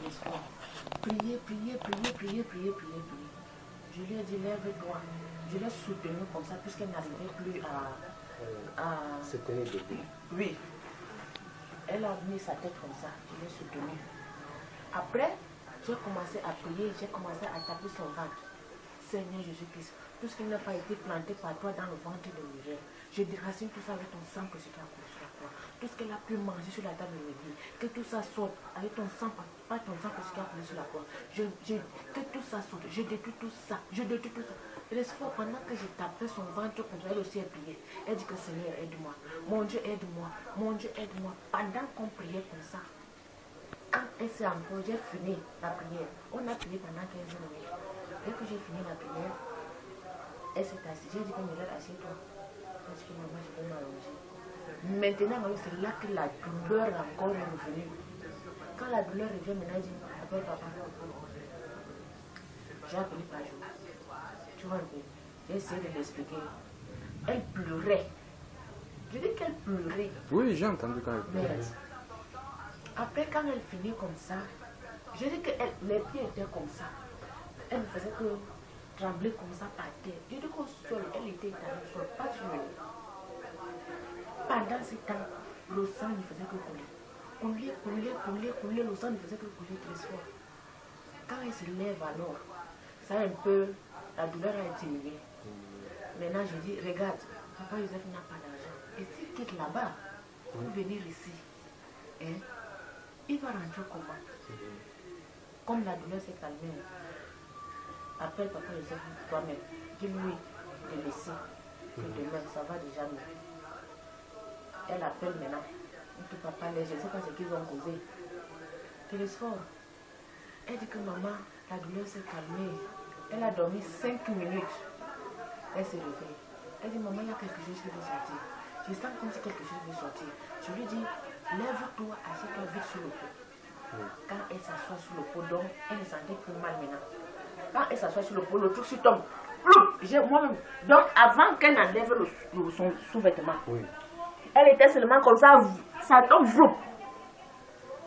Télésphore. Priez. Je lui ai dit, lève-toi. Je l'ai soutenue comme ça, puisqu'elle n'arrivait plus à... Se tenir debout. Oui. Elle a mis sa tête comme ça. Je l'ai soutenue. Après, j'ai commencé à prier, j'ai commencé à taper son ventre. Seigneur Jésus-Christ, tout ce qui n'a pas été planté par toi dans le ventre de Muriel, je déracine tout ça avec ton sang que tu as coulé sur la croix. Tout ce qu'elle a pu manger sur la table de l'église, que tout ça sorte avec ton sang, pas ton sang que tu as coulé sur la croix. Que tout ça sorte, je détruis tout ça, Télésphore, pendant que je tapais son ventre comme ça, elle aussi a prié. Elle dit que Seigneur, aide-moi. Mon Dieu, aide-moi. Mon Dieu, aide-moi. Pendant qu'on priait comme ça, quand elle s'est encore, j'ai fini la prière. On a prié pendant 15 minutes. Dès que j'ai fini la prière, elle s'est assise. J'ai dit que Muriel, assieds-toi. Parce que maman, je vais m'allonger. Maintenant, c'est là que la douleur encore est revenue. Quand la douleur revient, maintenant, je dis, appelle papa. J'ai appelé Pajou. Tu vois un peu. J'ai essayé de l'expliquer. Elle pleurait. Je dis qu'elle pleurait. Oui, j'ai entendu quand elle pleurait. Mais après, quand elle finit comme ça, je dis que les pieds étaient comme ça. Elle ne faisait que trembler comme ça par terre. Je dis qu'au sol, elle était étalée au sol, pas sur le lit. Pendant ce temps, le sang ne faisait que couler. Couler, le sang ne faisait que couler très fort. Quand elle se lève alors, ça un peu, la douleur a été élevée. Maintenant, je dis, regarde, papa Joseph n'a pas d'argent. Et s'il quitte là-bas, pour venir ici, hein, il va rentrer comment? Comme la douleur s'est calmée, appelle papa Joseph toi-même. Dis-lui de laisser, que demain, ça va déjà mieux. Elle appelle maintenant. Tout papa, je ne sais pas ce qu'ils ont causé. Télésphore. Elle dit que maman, la douleur s'est calmée. Elle a dormi 5 minutes. Elle s'est réveillée. Elle dit, maman, il y a quelque chose qui veut sortir. Je sens comme si quelque chose veut sortir. Je lui dis, lève-toi, assieds-toi vite sur le pot. Quand elle s'assoit sur le pot, donc, elle ne sentait plus mal maintenant. Quand elle s'assoit sur le pot, le truc se tombe. Moi-même. Donc, avant qu'elle n'enlève son sous-vêtement, elle était seulement comme ça tombe.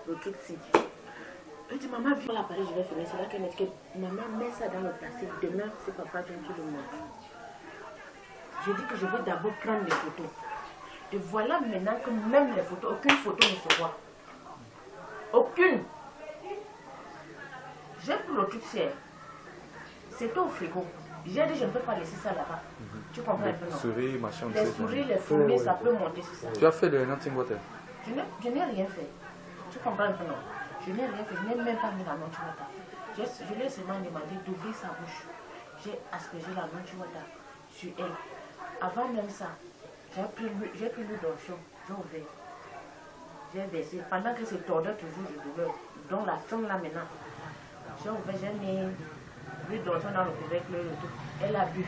Le truc si. Elle dit, maman, viens l'appareil, je vais finir. C'est là qu'elle dit que maman, mets ça dans le plastique. Demain, c'est papa vient, tu le montres. Je dis que je vais d'abord prendre les photos. Et voilà maintenant que même les photos, aucune photo ne se voit. Aucune. J'ai pris le truc ciel. C'était au frigo. J'ai dit, je ne peux pas laisser ça là-bas. Tu comprends un peu, non? Souris, machin, les souris, les fourmis, ça peut monter sur ça. Tu as fait le Nothing Water? Je n'ai rien fait. Tu comprends un peu, non? Je n'ai rien fait. Je n'ai même pas mis la Nothing Water. Je lui ai seulement demandé d'ouvrir sa bouche. J'ai aspergé la Nothing Water sur elle. Avant même ça, j'ai pris l'huile d'onction. J'ai ouvert. J'ai versé. Pendant que c'est tordait toujours de douleur. Donc la fin là maintenant. J'ai ouvert, j'ai mis l'huile d'onction dans le couvercle. Elle a bu.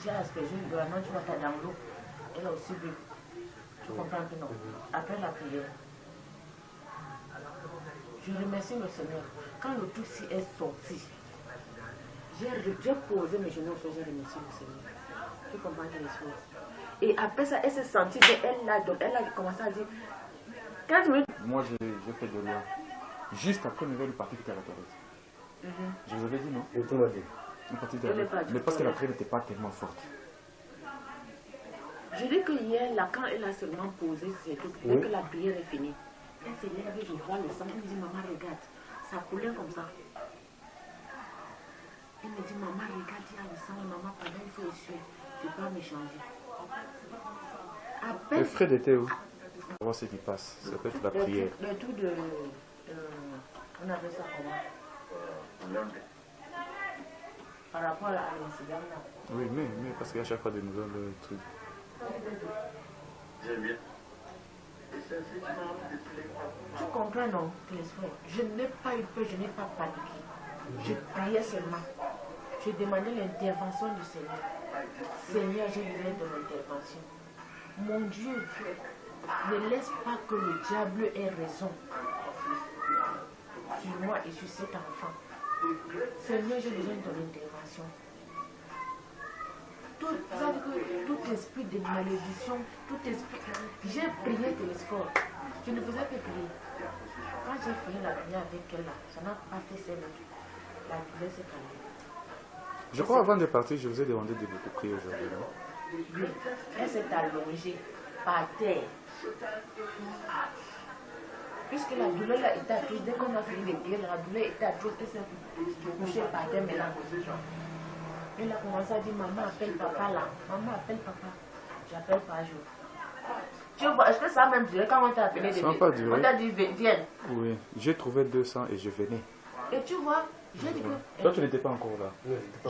J'ai aspergé de la Nothing Water dans l'eau. Elle a aussi bu. Tu comprends un peu, non? Après la prière. Je remercie le Seigneur. Quand le tout ci est sorti, j'ai posé mes genoux, j'ai remercié le Seigneur. Tu comprends les choses. Et après ça, elle s'est sentie, elle a commencé à dire 15 minutes. Moi, j'ai fait de l'eau. Juste après, nous avons eu parti à la toilette. Je vous avais dit, non? Et tout m'a dit. Mais parce que la prière n'était pas tellement forte. Je dis que hier, là, quand elle a seulement posé ses trucs, dès que la prière est finie, elle s'est levée, je vois le sang. Elle me dit, maman, regarde, ça coulait comme ça. Elle me dit, maman, regarde, il y a le sang, maman, pendant il faut essuyer. Je ne peux pas me changer. Le frère était où? Voir ce qui passe, ça peut être la prière. Le truc de... on appelle ça comment? Par rapport à l'incident là. Oui, mais parce qu'il y a chaque fois des nouvelles trucs. J'aime bien. Tu comprends, non, Télésphore? Je n'ai pas eu peur, je n'ai pas paniqué. Je priais seulement. Je demandais l'intervention du Seigneur. Seigneur, j'ai besoin de ton intervention. Mon Dieu, ne laisse pas que le diable ait raison sur moi et sur cet enfant. Seigneur, j'ai besoin de ton intervention. Tout esprit de malédiction, tout esprit... J'ai prié Télésphore. Je ne faisais que prier. Quand j'ai fini la prière avec elle, là, ça n'a pas fait 5 minutes. La douleur s'est calmée. Je crois avant de partir, je vous ai demandé de beaucoup prier aujourd'hui. Oui, elle s'est allongée par terre. Puisque la douleur là était atroce, dès qu'on a fini de prier, la douleur était atroce, elle s'est couchée par terre maintenant. Elle a commencé à dire, maman appelle papa là, maman appelle papa. J'appelle par jour. Tu vois, est-ce que ça a même duré quand on t'a appelé? Ça n'a pas duré. On t'a dit, viens. Oui, j'ai trouvé 200 et je venais. Et tu vois, j'ai dit que... Toi, tu n'étais pas encore là.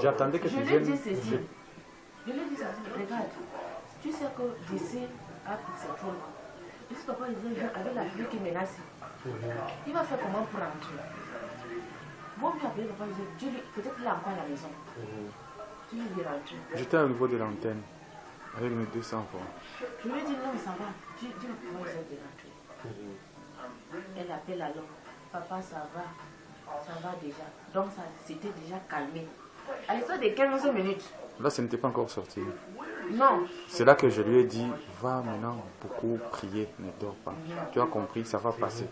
J'attendais que tu viennes. Je lui ai dit ceci. Je lui ai dit ceci. Regarde, tu sais que d'ici à Pixeltron, si papa disait, avec la pluie qui menace, il va faire comment pour rentrer? Vaut mieux appeler papa et dire, peut-être qu'il est encore à la maison. Tu lui dis rentrer. J'étais au niveau de l'antenne avec mes 200 francs. Je lui ai dit non, ça va. Dis au papa de rentrer. Elle appelle alors. Papa, ça va déjà. Donc ça s'était déjà calmé. À l'histoire de 15 minutes. Là, ce n'était pas encore sorti. Non. C'est là que je lui ai dit, va maintenant beaucoup prier, ne dors pas. Tu as compris, ça va passer.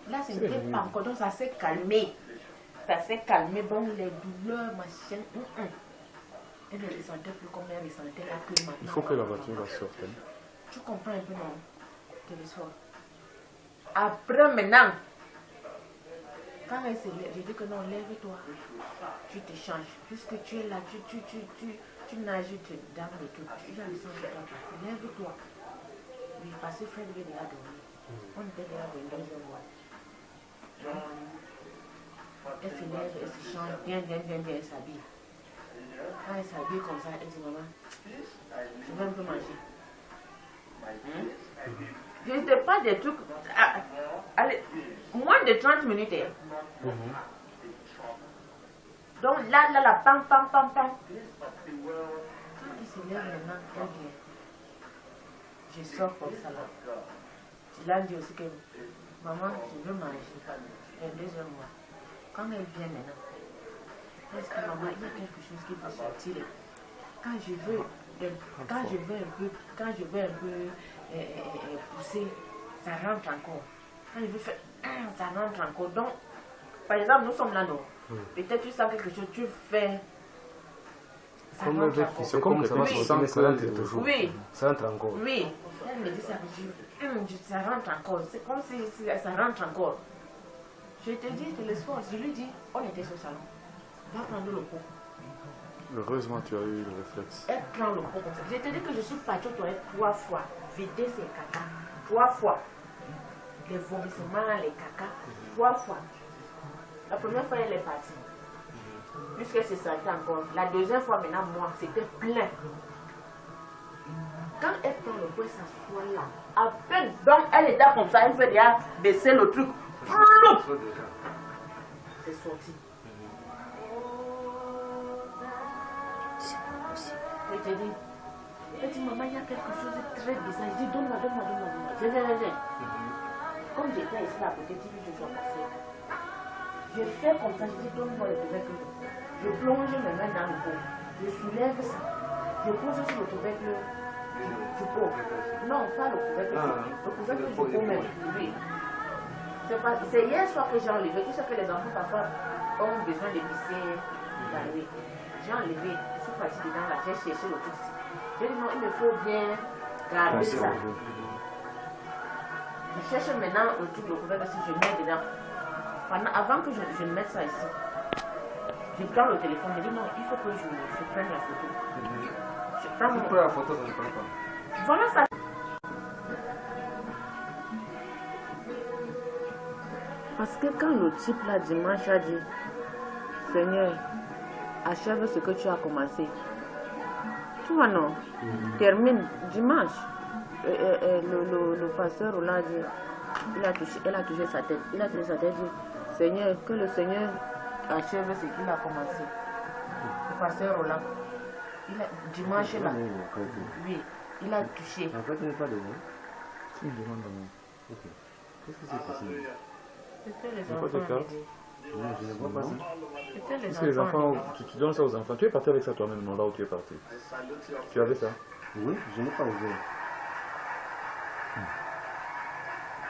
Là, ce n'était pas encore, donc ça s'est calmé. Ça s'est calmé, donc les douleurs, machin. Elle ne ressentait plus comme elle ressentait là que maintenant. Il faut que la voiture va sortir. Tu comprends un peu, non? Téléphone. Après, maintenant, quand elle se lève, je dis que non, lève-toi. Tu te changes. Puisque tu es là, tu nages dans le truc. Tu as le sang de toi. Lève-toi. Oui, parce que Fred devait déjà dormir. On était déjà dans le deuxième mois. Elle se lève, elle se change, bien, elle s'habille. Quand elle s'habille comme ça, elle dit, maman, je vais un peu manger. Je ne sais pas des trucs. Allez, moins de 30 minutes. Donc là, pam. Quand il se lève maintenant, elle vient. Je sors comme ça là. Tu l'as dit aussi que maman, je veux manger. Le deuxième mois. Quand elle vient maintenant, est-ce que maman, il y a quelque chose qui peut sortir? Quand je veux un peu pousser, ça rentre encore. Quand je veux faire, ça rentre encore. Donc, par exemple, nous sommes là, non? Peut-être tu sens quelque chose, tu fais. Ça rentre encore. C'est comme ça va sortir toujours. Oui. Ça rentre encore. Oui. Elle me dit ça, ça rentre encore. C'est comme si ça rentre encore. Je te dis, je l'esforce. Je lui dis, on était au salon. Va prendre le pot. Heureusement, tu as eu le réflexe. Elle prend le pot comme ça. Je te dis que je suis partie aux toilettes 3 fois. Vider ses caca 3 fois. Les vomissements, les caca 3 fois. La première fois, elle est partie. Puisqu'elle se sentait encore. La deuxième fois, maintenant, moi, c'était plein. Quand elle prend le pot, ça s'assoit là. À peine, donc elle était comme ça, elle fait déjà baisser le truc. C'est sorti. Je te dis, elle dit, maman, il y a quelque chose de très bizarre. Je dis, donne-moi. Viens. Comme j'étais ici à côté, je dois passer. Je fais comme ça, je dis, donne-moi le couvercle. Je plonge mes mains dans le pot. Je soulève ça. Je pose sur le couvercle du pot. Non, pas le couvercle. Le couvercle du pot même. Oui. C'est hier soir que j'ai enlevé. Tu sais que les enfants parfois ont besoin de pisser. J'ai enlevé. Je suis partie dedans là. J'ai cherché le truc. J'ai dit non, il me faut bien garder ça. Je cherche maintenant le truc, le couvercle si je mets dedans. Avant que je ne mette ça ici, je prends le téléphone. Je dis non, il faut que je prenne la photo. Je prends la photo, ça ne prend pas. Voilà ça. Parce que quand le type là dimanche a dit, Seigneur, achève ce que tu as commencé. Tu vois non? Termine dimanche. Le pasteur Roland a dit, elle a touché sa tête. Il a touché sa tête et dit, Seigneur, que le Seigneur achève ce qu'il a commencé. Le pasteur Roland. Dimanche là. Oui, il a touché. Après, tu n'es pas devant. Tu me demandes Ok. Qu'est-ce qui s'est passé? C'était les pas de enfants. carte? Non, je ne vois pas ça. C'était les Parce que les enfants, tu donnes ça aux enfants. Tu es parti avec ça toi-même, non, là où tu es parti. Tu avais ça? Oui, je n'ai pas ouvert.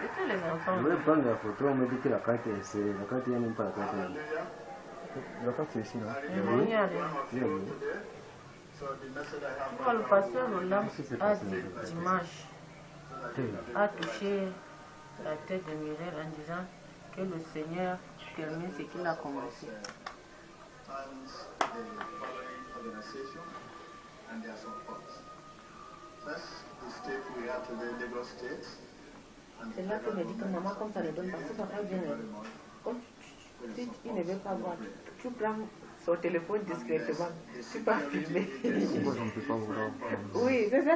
C'était C'est les enfants. Je vais prendre la photo, on me dit que la carte est serrée. La carte, il n'y a même pas la carte. La carte, c'est ici, non? Il y a rien. Pourquoi le pasteur Roland a dit dimanche, a touché la tête de Mireille en disant que le Seigneur termine ce qu'il a commencé. C'est là que je dis que maman, comme ça ne donne pas, si papa vient, comme si il ne veut pas voir, tu prends son téléphone discrètement, tu peux filmer. Pourquoi je ne peux pas vous voir? Oui, c'est ça.